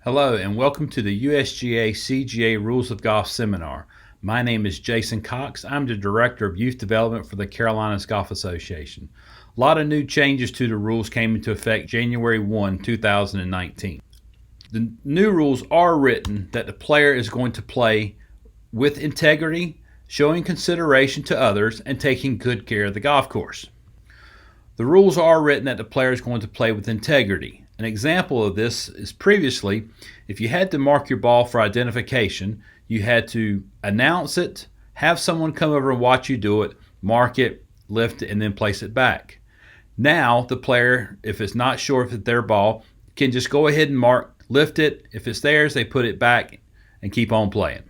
Hello and welcome to the USGA CGA Rules of Golf Seminar. My name is Jason Cox. I'm the Director of Youth Development for the Carolinas Golf Association. A lot of new changes to the rules came into effect January 1, 2019. The new rules are written that the player is going to play with integrity, showing consideration to others, and taking good care of the golf course. The rules are written that the player is going to play with integrity. An example of this is previously, if you had to mark your ball for identification, you had to announce it, have someone come over and watch you do it, mark it, lift it, and then place it back. Now, the player, if it's not sure if it's their ball, can just go ahead and mark, lift it. If it's theirs, they put it back and keep on playing.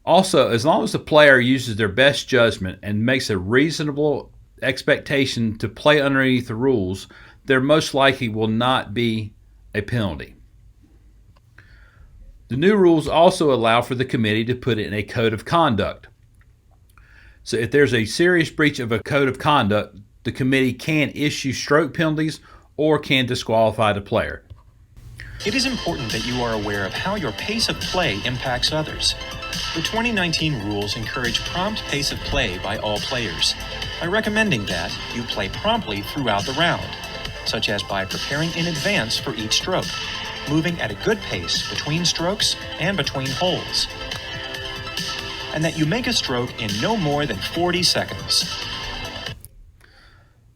Also, as long as the player uses their best judgment and makes a reasonable expectation to play underneath the rules, there most likely will not be a penalty. The new rules also allow for the committee to put in a code of conduct. So if there's a serious breach of a code of conduct, the committee can issue stroke penalties or can disqualify the player. It is important that you are aware of how your pace of play impacts others. The 2019 rules encourage prompt pace of play by all players by recommending that you play promptly throughout the round, such as by preparing in advance for each stroke, moving at a good pace between strokes and between holes, and that you make a stroke in no more than 40 seconds.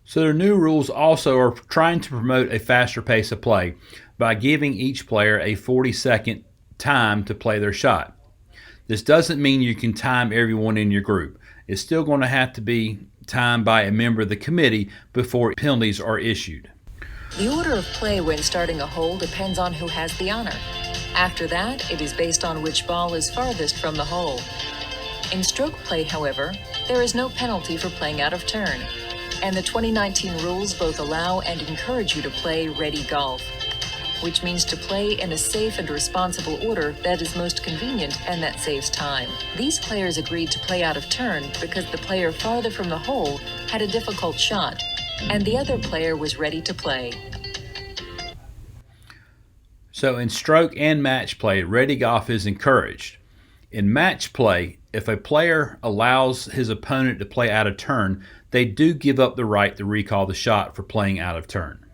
So the new rules also are trying to promote a faster pace of play by giving each player a 40-second time to play their shot. This doesn't mean you can time everyone in your group. It's still going to have to be timed by a member of the committee before penalties are issued. The order of play when starting a hole depends on who has the honor. After that, it is based on which ball is farthest from the hole. In stroke play, however, there is no penalty for playing out of turn, and the 2019 rules both allow and encourage you to play ready golf, which means to play in a safe and responsible order that is most convenient and that saves time. These players agreed to play out of turn because the player farther from the hole had a difficult shot, and the other player was ready to play. So in stroke and match play, ready golf is encouraged. In match play, if a player allows his opponent to play out of turn, they do give up the right to recall the shot for playing out of turn.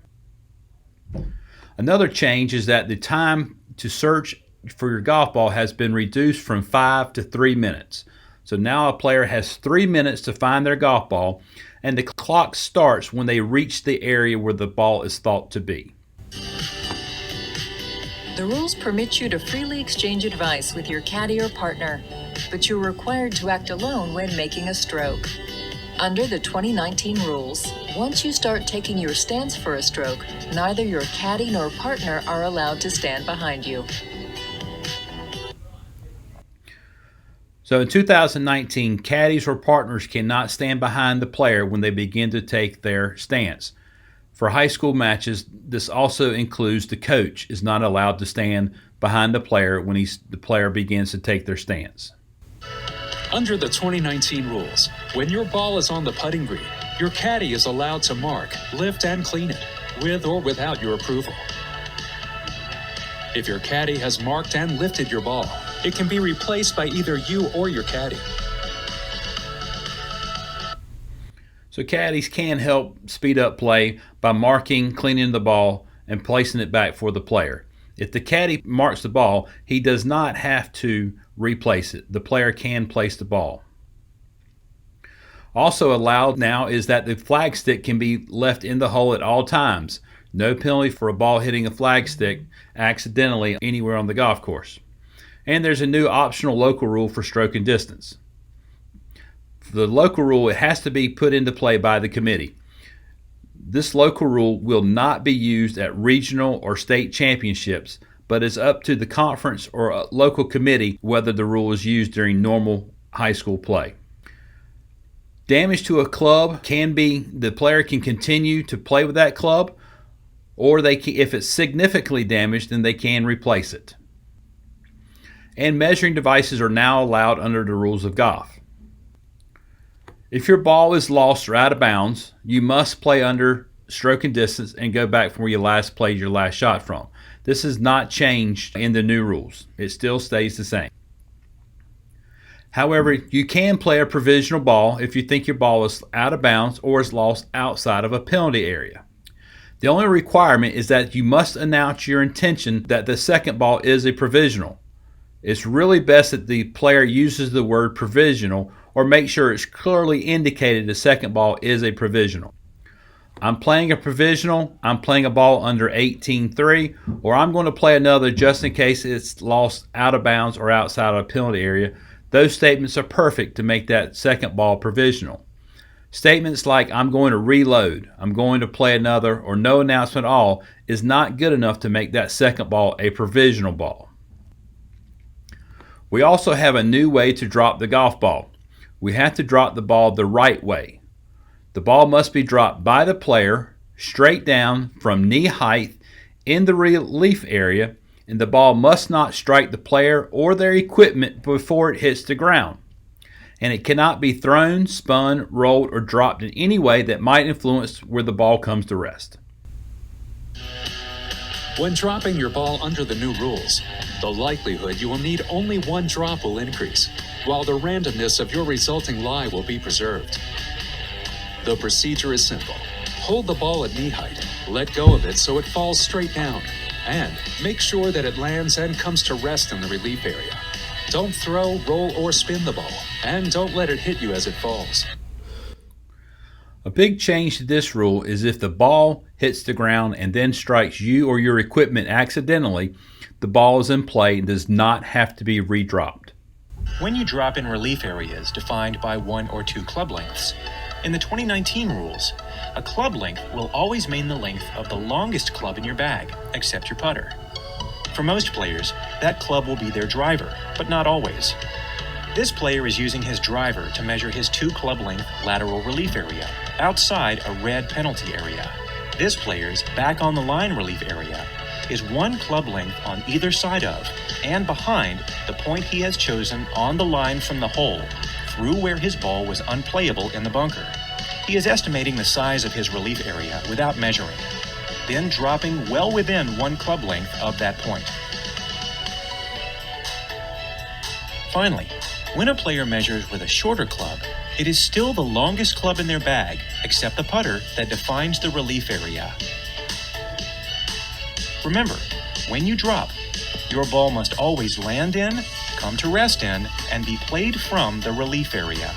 Another change is that the time to search for your golf ball has been reduced from 5 to 3 minutes. So now a player has 3 minutes to find their golf ball, and the clock starts when they reach the area where the ball is thought to be. The rules permit you to freely exchange advice with your caddy or partner, but you're required to act alone when making a stroke. Under the 2019 rules, once you start taking your stance for a stroke, neither your caddy nor partner are allowed to stand behind you. So in 2019, caddies or partners cannot stand behind the player when they begin to take their stance. For high school matches, this also includes the coach is not allowed to stand behind the player when the player begins to take their stance. Under the 2019 rules, when your ball is on the putting green, your caddy is allowed to mark, lift, and clean it, with or without your approval. If your caddy has marked and lifted your ball, it can be replaced by either you or your caddy. So caddies can help speed up play by marking, cleaning the ball, and placing it back for the player. If the caddy marks the ball, he does not have to replace it. The player can place the ball. Also allowed now is that the flagstick can be left in the hole at all times. No penalty for a ball hitting a flagstick accidentally anywhere on the golf course. And there's a new optional local rule for stroke and distance. For the local rule, it has to be put into play by the committee. This local rule will not be used at regional or state championships, but is up to the conference or a local committee whether the rule is used during normal high school play. Damage to a club can be the player can continue to play with that club, or if it's significantly damaged, then they can replace it. And measuring devices are now allowed under the rules of golf. If your ball is lost or out of bounds, you must play under stroke and distance, and go back from where you last played your last shot from. This is not changed in the new rules. It still stays the same. However, you can play a provisional ball if you think your ball is out of bounds or is lost outside of a penalty area. The only requirement is that you must announce your intention that the second ball is a provisional. It's really best that the player uses the word provisional or make sure it's clearly indicated the second ball is a provisional. I'm playing a provisional, I'm playing a ball under 18-3, or I'm going to play another just in case it's lost out of bounds or outside of a penalty area. Those statements are perfect to make that second ball provisional. Statements like I'm going to reload, I'm going to play another, or no announcement at all is not good enough to make that second ball a provisional ball. We also have a new way to drop the golf ball. We have to drop the ball the right way. The ball must be dropped by the player straight down from knee height in the relief area, and the ball must not strike the player or their equipment before it hits the ground. And it cannot be thrown, spun, rolled, or dropped in any way that might influence where the ball comes to rest. When dropping your ball under the new rules, the likelihood you will need only one drop will increase, while the randomness of your resulting lie will be preserved. The procedure is simple. Hold the ball at knee height, let go of it so it falls straight down, and make sure that it lands and comes to rest in the relief area. Don't throw, roll, or spin the ball, and don't let it hit you as it falls. A big change to this rule is if the ball hits the ground and then strikes you or your equipment accidentally, the ball is in play and does not have to be redropped. When you drop in relief areas defined by 1 or 2 club lengths, in the 2019 rules, a club length will always mean the length of the longest club in your bag, except your putter. For most players, that club will be their driver, but not always. This player is using his driver to measure his 2 club length lateral relief area, outside a red penalty area. This player's back on the line relief area is 1 club length on either side of and behind the point he has chosen on the line from the hole through where his ball was unplayable in the bunker. He is estimating the size of his relief area without measuring, then dropping well within 1 club length of that point. Finally, when a player measures with a shorter club, it is still the longest club in their bag, except the putter, that defines the relief area. Remember, when you drop, your ball must always land in, come to rest in, and be played from the relief area.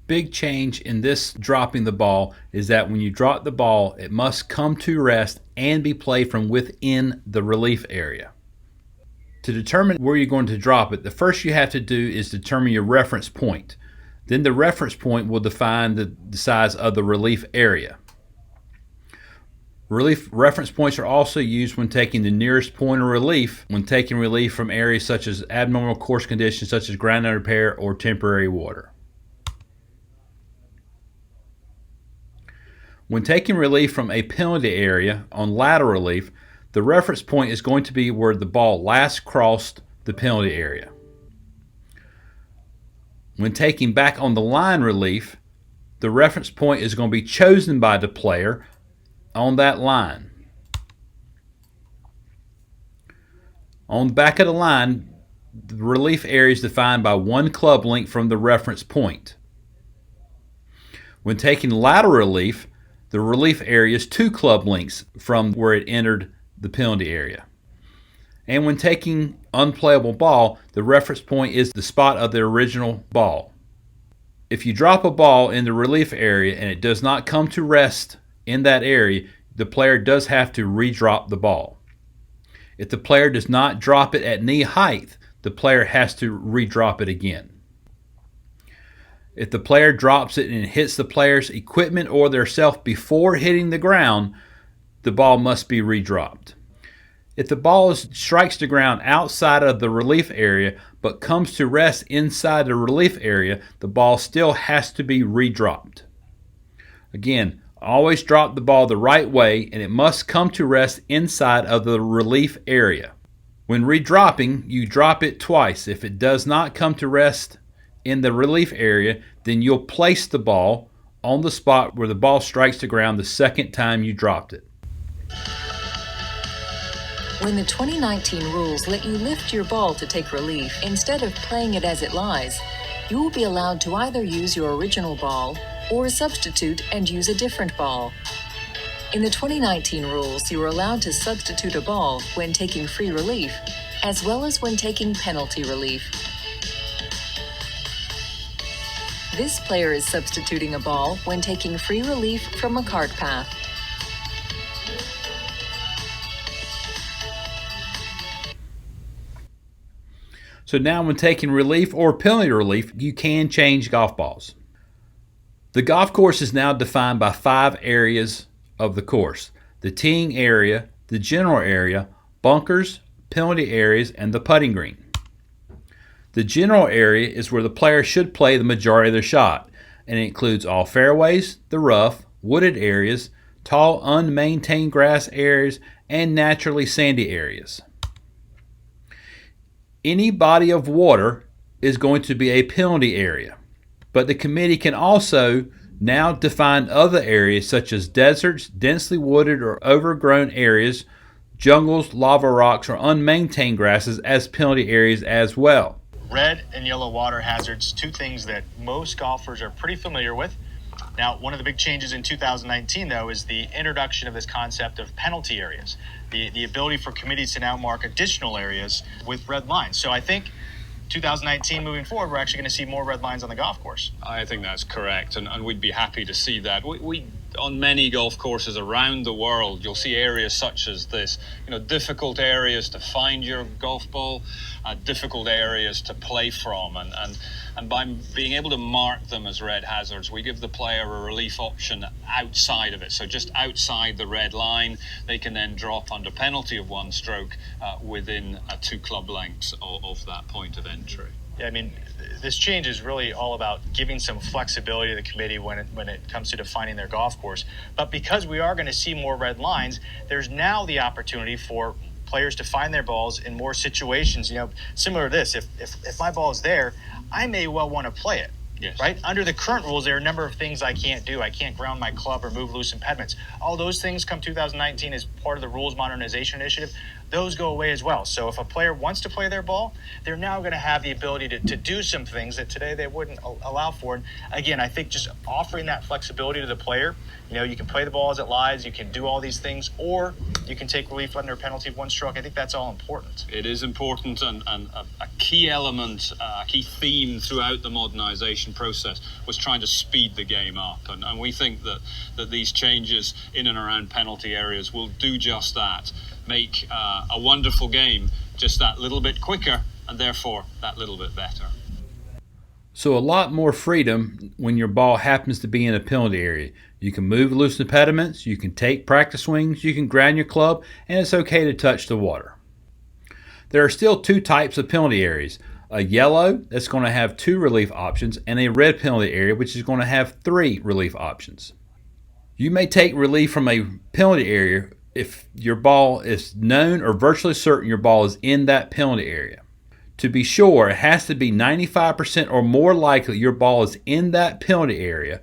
Big change in this dropping the ball is that when you drop the ball, it must come to rest and be played from within the relief area. To determine where you're going to drop it, the first you have to do is determine your reference point. Then the reference point will define the size of the relief area. Relief reference points are also used when taking the nearest point of relief, when taking relief from areas such as abnormal course conditions such as ground under repair or temporary water. When taking relief from a penalty area on lateral relief, the reference point is going to be where the ball last crossed the penalty area. When taking back on the line relief, the reference point is going to be chosen by the player on that line. On the back of the line, the relief area is defined by 1 club length from the reference point. When taking lateral relief, the relief area is 2 club lengths from where it entered the penalty area. And when taking unplayable ball, the reference point is the spot of the original ball. If you drop a ball in the relief area and it does not come to rest in that area, the player does have to redrop the ball. If the player does not drop it at knee height, the player has to redrop it again. If the player drops it and it hits the player's equipment or their self before hitting the ground, the ball must be redropped. If the ball strikes the ground outside of the relief area but comes to rest inside the relief area, the ball still has to be redropped. Again, always drop the ball the right way and it must come to rest inside of the relief area. When redropping, you drop it twice. If it does not come to rest in the relief area, then you'll place the ball on the spot where the ball strikes the ground the second time you dropped it. When the 2019 rules let you lift your ball to take relief instead of playing it as it lies, you will be allowed to either use your original ball or substitute and use a different ball. In the 2019 rules, you are allowed to substitute a ball when taking free relief, as well as when taking penalty relief. This player is substituting a ball when taking free relief from a cart path. So now when taking relief or penalty relief, you can change golf balls. The golf course is now defined by 5 areas of the course: the teeing area, the general area, bunkers, penalty areas, and the putting green. The general area is where the player should play the majority of their shot, and it includes all fairways, the rough, wooded areas, tall unmaintained grass areas, and naturally sandy areas. Any body of water is going to be a penalty area, but the committee can also now define other areas such as deserts, densely wooded or overgrown areas, jungles, lava rocks, or unmaintained grasses as penalty areas as well. Red and yellow water hazards, 2 things that most golfers are pretty familiar with. Now, one of the big changes in 2019, though, is the introduction of this concept of penalty areas, the ability for committees to now mark additional areas with red lines. So I think 2019 moving forward, we're actually going to see more red lines on the golf course. I think that's correct, and we'd be happy to see that. We on many golf courses around the world, you'll see areas such as this, difficult areas to find your golf ball, difficult areas to play from, and by being able to mark them as red hazards, we give the player a relief option outside of it. So just outside the red line, they can then drop under penalty of 1 stroke within 2 club lengths of that point of entry. Yeah, I mean, this change is really all about giving some flexibility to the committee when it comes to defining their golf course. But because we are going to see more red lines, there's now the opportunity for players to find their balls in more situations. Similar to this, if my ball is there, I may well want to play it. Yes. Right? Under the current rules, there are a number of things I can't do. I can't ground my club or move loose impediments. All those things come 2019 as part of the rules modernization initiative. Those go away as well. So if a player wants to play their ball, they're now going to have the ability to do some things that today they wouldn't allow for. And again, I think just offering that flexibility to the player, you can play the ball as it lies, you can do all these things, or you can take relief under a penalty of 1 stroke. I think that's all important. It is important, and a key element, a key theme throughout the modernization process was trying to speed the game up. And we think that these changes in and around penalty areas will do just that. Make a wonderful game just that little bit quicker, and therefore that little bit better. So a lot more freedom when your ball happens to be in a penalty area. You can move loose impediments, you can take practice swings, you can ground your club, and it's okay to touch the water. There are still 2 types of penalty areas. A yellow that's going to have 2 relief options, and a red penalty area which is going to have 3 relief options. You may take relief from a penalty area if your ball is known or virtually certain your ball is in that penalty area. To be sure, it has to be 95% or more likely your ball is in that penalty area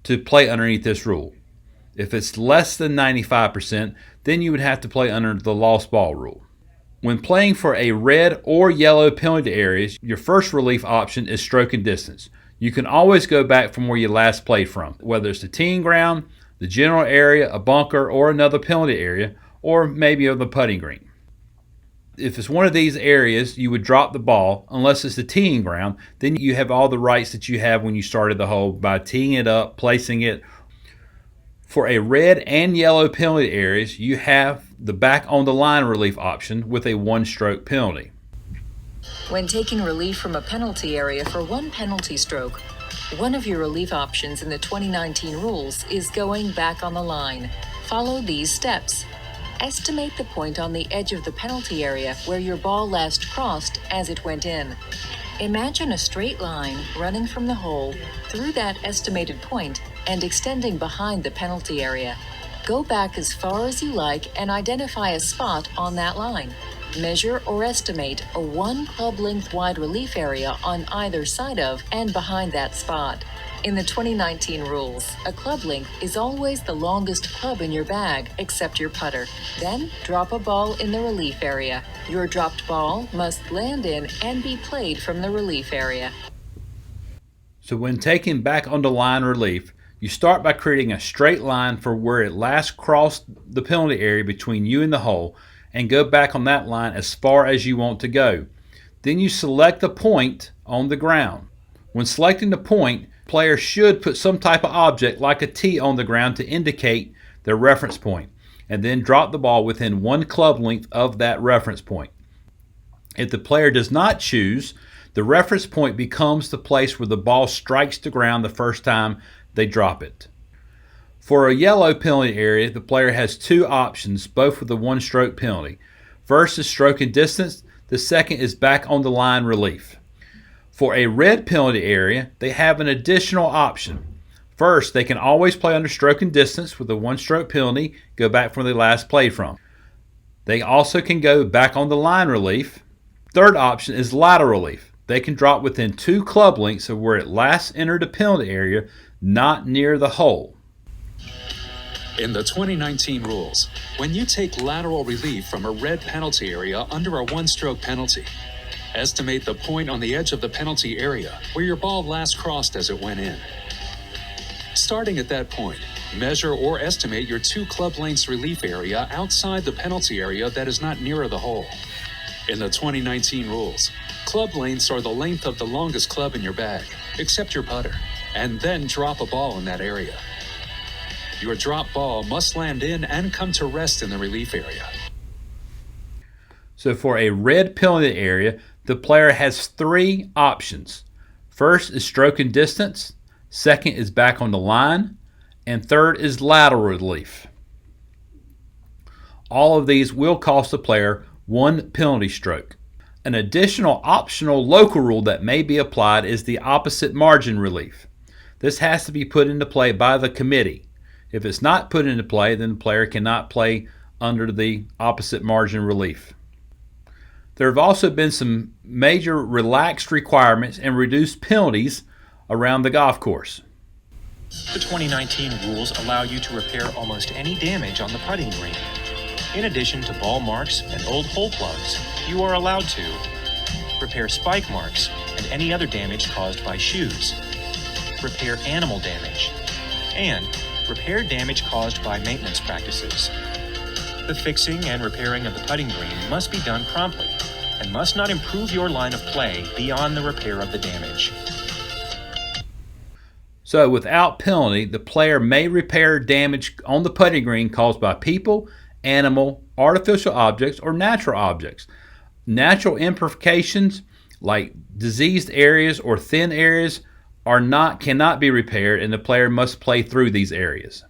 to play underneath this rule. If it's less than 95%, then you would have to play under the lost ball rule. When playing for a red or yellow penalty areas, your first relief option is stroke and distance. You can always go back from where you last played from, whether it's the teeing ground, the general area, a bunker, or another penalty area, or maybe on the putting green. If it's one of these areas, you would drop the ball. Unless it's the teeing ground, then you have all the rights that you have when you started the hole by teeing it up, placing it. For a red and yellow penalty areas, you have the back on the line relief option with a 1-stroke penalty. When taking relief from a penalty area for 1 penalty stroke, one of your relief options in the 2019 rules is going back on the line. Follow these steps. Estimate the point on the edge of the penalty area where your ball last crossed as it went in. Imagine a straight line running from the hole through that estimated point and extending behind the penalty area. Go back as far as you like and identify a spot on that line. Measure or estimate a 1 club length wide relief area on either side of and behind that spot. In the 2019 rules, a club length is always the longest club in your bag, except your putter. Then, drop a ball in the relief area. Your dropped ball must land in and be played from the relief area. So when taking back on the line relief, you start by creating a straight line for where it last crossed the penalty area between you and the hole, and go back on that line as far as you want to go. Then you select the point on the ground. When selecting the point, players should put some type of object like a tee on the ground to indicate their reference point, and then drop the ball within 1 club length of that reference point. If the player does not choose, the reference point becomes the place where the ball strikes the ground the first time they drop it. For a yellow penalty area, the player has 2 options, both with a 1-stroke penalty. First is stroke and distance, the second is back on the line relief. For a red penalty area, they have an additional option. First, they can always play under stroke and distance with a 1-stroke penalty, go back from where they last played from. They also can go back on the line relief. Third option is lateral relief. They can drop within 2 club lengths of where it last entered the penalty area, not near the hole. In the 2019 rules, when you take lateral relief from a red penalty area under a 1-stroke penalty, estimate the point on the edge of the penalty area where your ball last crossed as it went in. Starting at that point, measure or estimate your 2 club lengths relief area outside the penalty area that is not nearer the hole. In the 2019 rules, club lengths are the length of the longest club in your bag, except your putter, and then drop a ball in that area. Your drop ball must land in and come to rest in the relief area. So for a red penalty area, the player has 3 options. First is stroke and distance, second is back on the line, and third is lateral relief. All of these will cost the player 1 penalty stroke. An additional optional local rule that may be applied is the opposite margin relief. This has to be put into play by the committee. If it's not put into play, then the player cannot play under the opposite margin relief. There have also been some major relaxed requirements and reduced penalties around the golf course. The 2019 rules allow you to repair almost any damage on the putting green. In addition to ball marks and old hole plugs, you are allowed to repair spike marks and any other damage caused by shoes, repair animal damage, and repair damage caused by maintenance practices. The fixing and repairing of the putting green must be done promptly and must not improve your line of play beyond the repair of the damage. So without penalty, the player may repair damage on the putting green caused by people, animal, artificial objects, or natural objects. Natural imperfections like diseased areas or thin areas cannot be repaired, and the player must play through these areas.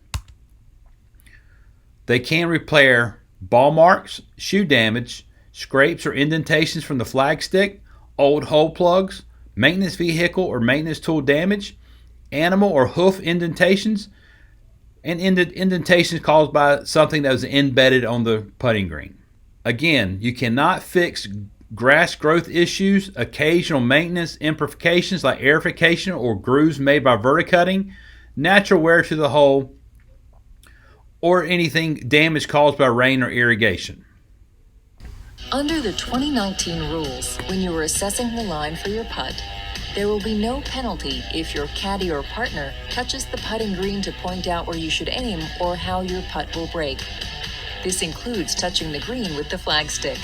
They can repair ball marks, shoe damage, scrapes or indentations from the flagstick, old hole plugs, maintenance vehicle or maintenance tool damage, animal or hoof indentations, and indentations caused by something that was embedded on the putting green. Again, you cannot fix grass growth issues, occasional maintenance imperfections like aerification or grooves made by verticutting, natural wear to the hole, or anything damage caused by rain or irrigation. Under the 2019 rules, when you are assessing the line for your putt, there will be no penalty if your caddy or partner touches the putting green to point out where you should aim or how your putt will break. This includes touching the green with the flagstick.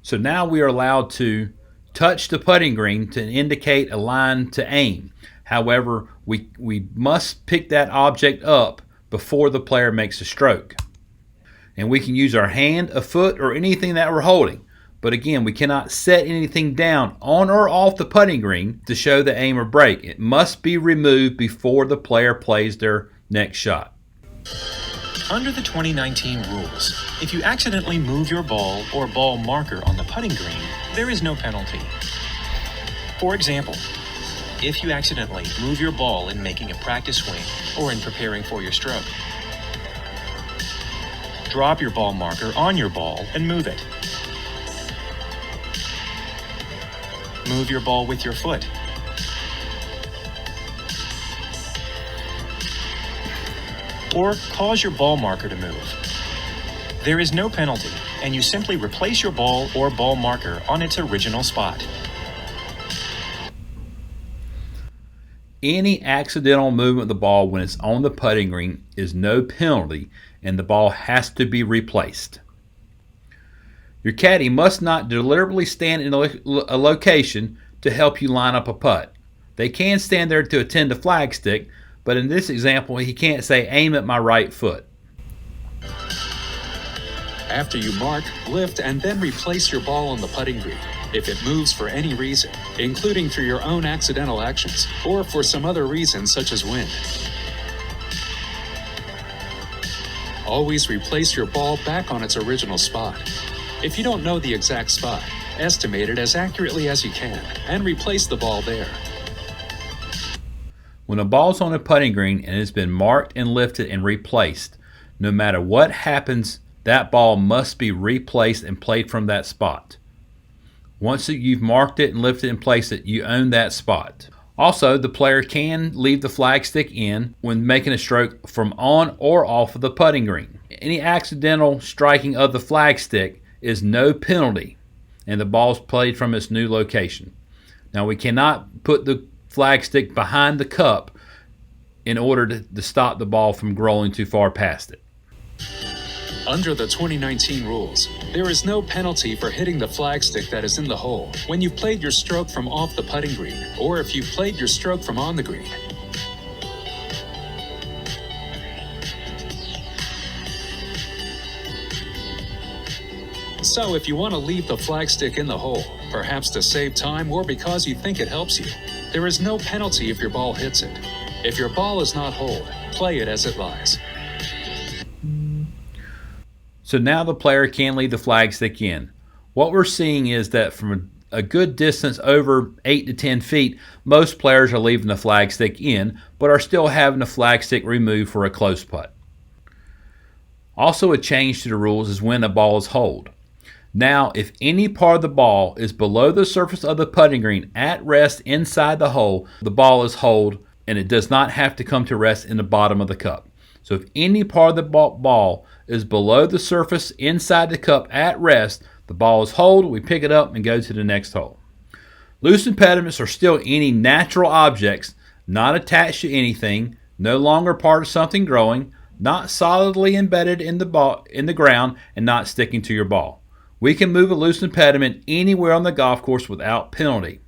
So now we are allowed to touch the putting green to indicate a line to aim. However, we must pick that object up before the player makes a stroke. And we can use our hand, a foot, or anything that we're holding. But again, we cannot set anything down on or off the putting green to show the aim or break. It must be removed before the player plays their next shot. Under the 2019 rules, if you accidentally move your ball or ball marker on the putting green, there is no penalty. For example, if you accidentally move your ball in making a practice swing or in preparing for your stroke, drop your ball marker on your ball and move it. move your ball with your foot. Or cause your ball marker to move. There is no penalty, and you simply replace your ball or ball marker on its original spot. Any accidental movement of the ball when it's on the putting green is no penalty, and the ball has to be replaced. Your caddy must not deliberately stand in a location to help you line up a putt. They can stand there to attend to Flagstick, but in this example, he can't say, "Aim at my right foot." After you mark, lift, and then replace your ball on the putting green, if it moves for any reason, including for your own accidental actions, or for some other reason such as wind. Always replace your ball back on its original spot. If you don't know the exact spot, estimate it as accurately as you can, and replace the ball there. When a ball's on a putting green and it's been marked and lifted and replaced, no matter what happens, that ball must be replaced and played from that spot. Once you've marked it and lifted and placed it, you own that spot. Also, the player can leave the flagstick in when making a stroke from on or off of the putting green. Any accidental striking of the flagstick is no penalty, and the ball's played from its new location. Now, we cannot put the flagstick behind the cup in order to stop the ball from rolling too far past it. Under the 2019 rules, there is no penalty for hitting the flagstick that is in the hole when you've played your stroke from off the putting green, or if you've played your stroke from on the green. So if you want to leave the flagstick in the hole, perhaps to save time or because you think it helps you, there is no penalty if your ball hits it. If your ball is not holed, play it as it lies. So now the player can leave the flagstick in. What we're seeing is that from a good distance over 8 to 10 feet, most players are leaving the flagstick in, but are still having the flagstick removed for a close putt. Also, a change to the rules is when a ball is holed. Now, if any part of the ball is below the surface of the putting green at rest inside the hole, the ball is holed and it does not have to come to rest in the bottom of the cup. So if any part of the ball is below the surface inside the cup at rest, the ball is holed, we pick it up and go to the next hole. Loose impediments are still any natural objects not attached to anything, no longer part of something growing, not solidly embedded in the ground, and not sticking to your ball. We can move a loose impediment anywhere on the golf course without penalty.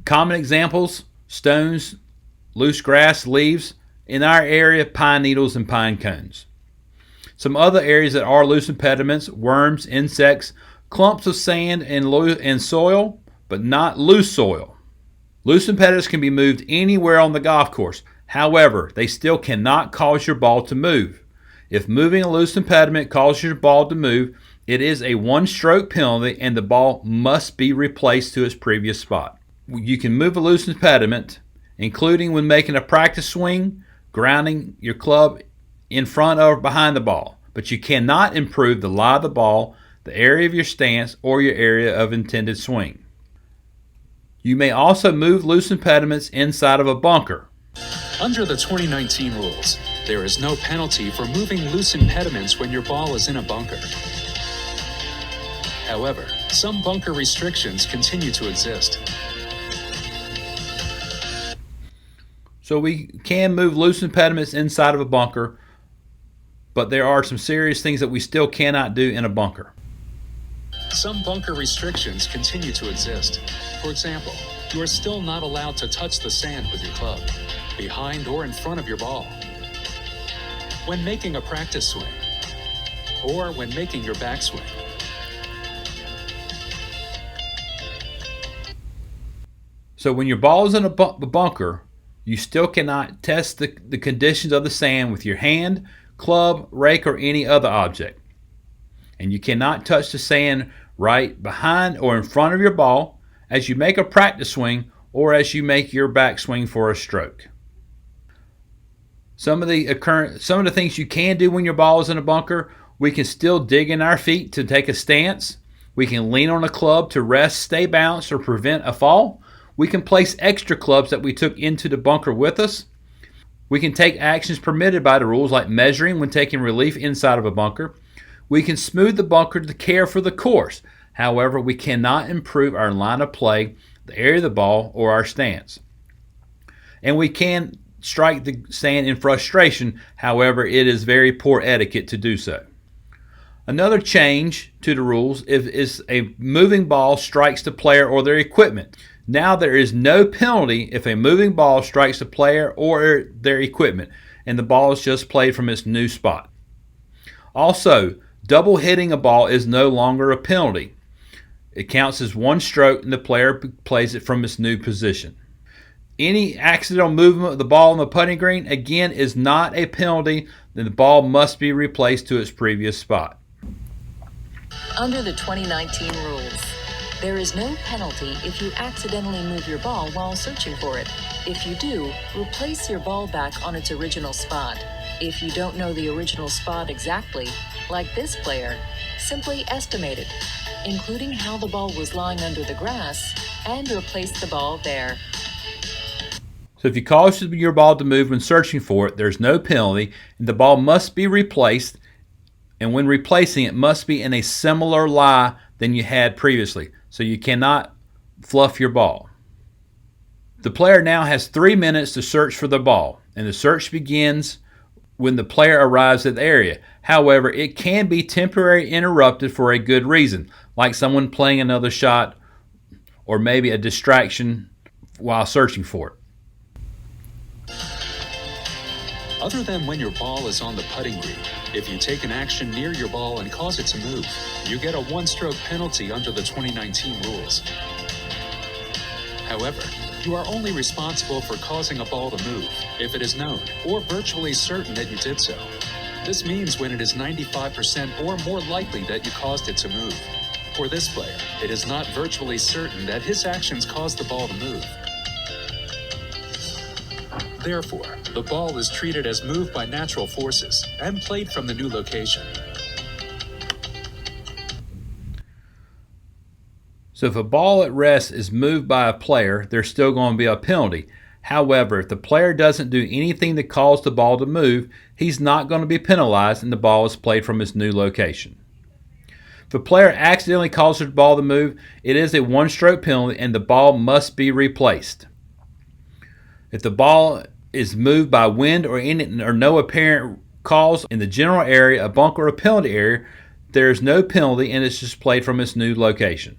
Common examples: stones, loose grass, leaves. In our area, pine needles and pine cones. Some other areas that are loose impediments: worms, insects, clumps of sand and soil, but not loose soil. Loose impediments can be moved anywhere on the golf course. However, they still cannot cause your ball to move. If moving a loose impediment causes your ball to move, it is a one-stroke penalty and the ball must be replaced to its previous spot. You can move a loose impediment, including when making a practice swing, grounding your club in front or behind the ball, but you cannot improve the lie of the ball, the area of your stance, or your area of intended swing. You may also move loose impediments inside of a bunker. Under the 2019 rules, there is no penalty for moving loose impediments when your ball is in a bunker. However, some bunker restrictions continue to exist. So we can move loose impediments inside of a bunker, but there are some serious things that we still cannot do in a bunker. Some bunker restrictions continue to exist. For example, you are still not allowed to touch the sand with your club, behind or in front of your ball, when making a practice swing, or when making your backswing. So when your ball is in a bunker, you still cannot test the conditions of the sand with your hand, club, rake, or any other object. And you cannot touch the sand right behind or in front of your ball as you make a practice swing or as you make your backswing for a stroke. Some of the things you can do when your ball is in a bunker: we can still dig in our feet to take a stance. We can lean on a club to rest, stay balanced, or prevent a fall. We can place extra clubs that we took into the bunker with us. We can take actions permitted by the rules, like measuring when taking relief inside of a bunker. We can smooth the bunker to care for the course. However, we cannot improve our line of play, the area of the ball, or our stance. And we can strike the sand in frustration. However, it is very poor etiquette to do so. Another change to the rules is a moving ball strikes the player or their equipment. Now there is no penalty if a moving ball strikes the player or their equipment, and the ball is just played from its new spot. Also, double hitting a ball is no longer a penalty. It counts as one stroke, and the player plays it from its new position. Any accidental movement of the ball on the putting green, again, is not a penalty. Then the ball must be replaced to its previous spot. Under the 2019 rules, there is no penalty if you accidentally move your ball while searching for it. If you do, replace your ball back on its original spot. If you don't know the original spot exactly, like this player, simply estimate it, including how the ball was lying under the grass, and replace the ball there. So if you cause your ball to move when searching for it, there's no penalty, and the ball must be replaced, and when replacing it must be in a similar lie than you had previously. So you cannot fluff your ball. The player now has 3 minutes to search for the ball, and the search begins when the player arrives at the area. However, it can be temporarily interrupted for a good reason, like someone playing another shot or maybe a distraction while searching for it. Other than when your ball is on the putting green, if you take an action near your ball and cause it to move, you get a one-stroke penalty under the 2019 rules. However, you are only responsible for causing a ball to move if it is known or virtually certain that you did so. This means when it is 95% or more likely that you caused it to move. For this player, it is not virtually certain that his actions caused the ball to move. Therefore, the ball is treated as moved by natural forces and played from the new location. So if a ball at rest is moved by a player, there's still going to be a penalty. However, if the player doesn't do anything to cause the ball to move, he's not going to be penalized, and the ball is played from its new location. If a player accidentally causes the ball to move, it is a one-stroke penalty, and the ball must be replaced. If the ball is moved by wind or no apparent cause in the general area, a bunker or penalty area, there is no penalty, and it's just played from its new location.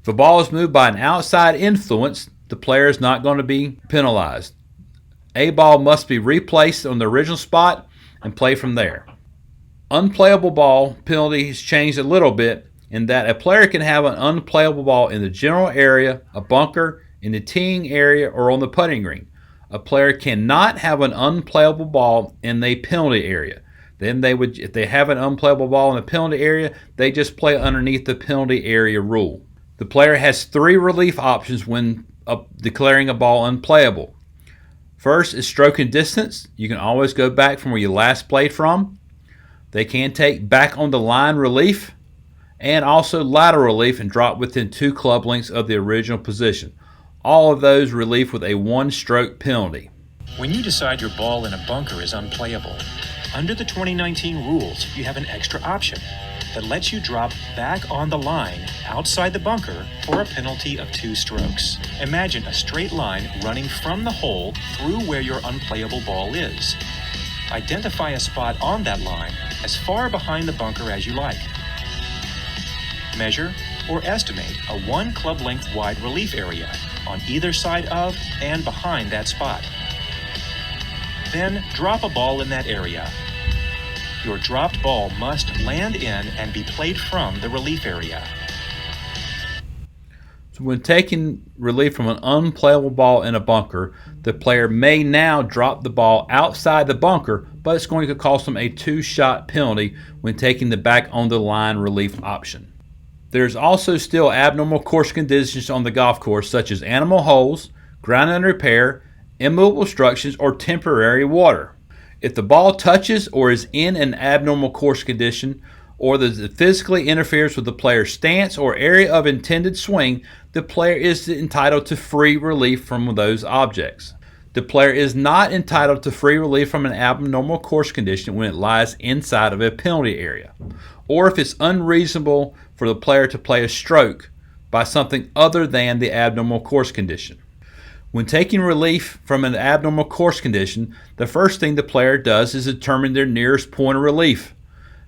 If a ball is moved by an outside influence, the player is not going to be penalized. A ball must be replaced on the original spot and play from there. Unplayable ball penalty has changed a little bit in that a player can have an unplayable ball in the general area, a bunker, in the teeing area, or on the putting green. A player cannot have an unplayable ball in the penalty area. Then if they have an unplayable ball in the penalty area, they just play underneath the penalty area rule. The player has 3 relief options when declaring a ball unplayable. First is stroke and distance. You can always go back from where you last played from. They can take back on the line relief and also lateral relief and drop within 2 club lengths of the original position. All of those relief with a one-stroke penalty. When you decide your ball in a bunker is unplayable, under the 2019 rules, you have an extra option that lets you drop back on the line outside the bunker for a penalty of 2 strokes. Imagine a straight line running from the hole through where your unplayable ball is. Identify a spot on that line as far behind the bunker as you like. Measure or estimate a 1 club length wide relief area on either side of and behind that spot. Then drop a ball in that area. Your dropped ball must land in and be played from the relief area. So when taking relief from an unplayable ball in a bunker, the player may now drop the ball outside the bunker, but it's going to cost them a 2-shot penalty when taking the back on the line relief option. There's also still abnormal course conditions on the golf course, such as animal holes, ground under repair, immovable structures, or temporary water. If the ball touches or is in an abnormal course condition, or that physically interferes with the player's stance or area of intended swing, the player is entitled to free relief from those objects. The player is not entitled to free relief from an abnormal course condition when it lies inside of a penalty area, or if it's unreasonable for the player to play a stroke by something other than the abnormal course condition. When taking relief from an abnormal course condition, the first thing the player does is determine their nearest point of relief.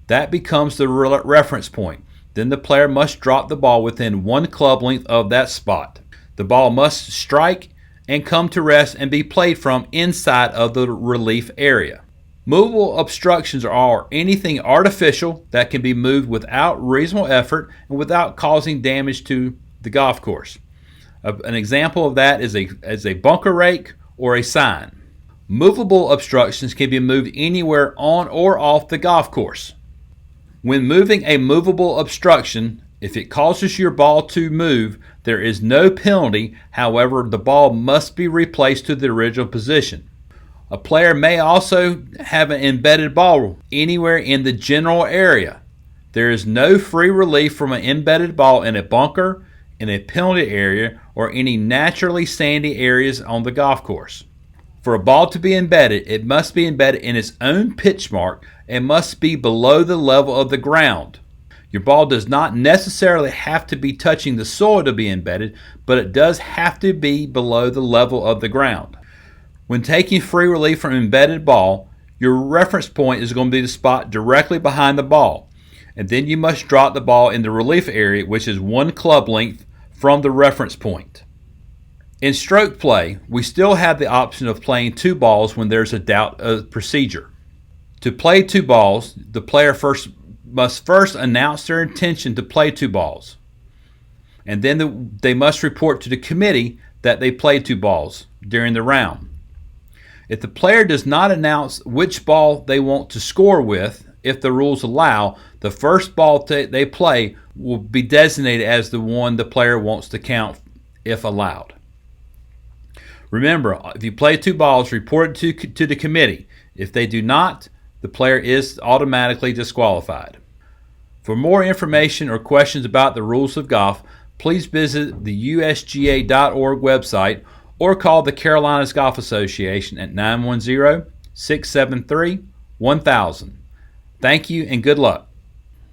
That becomes the reference point. Then the player must drop the ball within 1 club length of that spot. The ball must strike and come to rest and be played from inside of the relief area. Movable obstructions are anything artificial that can be moved without reasonable effort and without causing damage to the golf course. An example of that is a bunker rake or a sign. Movable obstructions can be moved anywhere on or off the golf course. When moving a movable obstruction, if it causes your ball to move, there is no penalty. However, the ball must be replaced to the original position. A player may also have an embedded ball anywhere in the general area. There is no free relief from an embedded ball in a bunker, in a penalty area, or any naturally sandy areas on the golf course. For a ball to be embedded, it must be embedded in its own pitch mark and must be below the level of the ground. Your ball does not necessarily have to be touching the soil to be embedded, but it does have to be below the level of the ground. When taking free relief from an embedded ball, your reference point is going to be the spot directly behind the ball, and then you must drop the ball in the relief area, which is 1 club length from the reference point. In stroke play, we still have the option of playing 2 balls when there's a doubt of procedure. To play 2 balls, the player must first announce their intention to play 2 balls, and then they must report to the committee that they played 2 balls during the round. If the player does not announce which ball they want to score with, if the rules allow, the first ball they play will be designated as the one the player wants to count if allowed. Remember, if you play 2 balls, report it to the committee. If they do not, the player is automatically disqualified. For more information or questions about the rules of golf, please visit the usga.org website or call the Carolinas Golf Association at 910-673-1000. Thank you and good luck.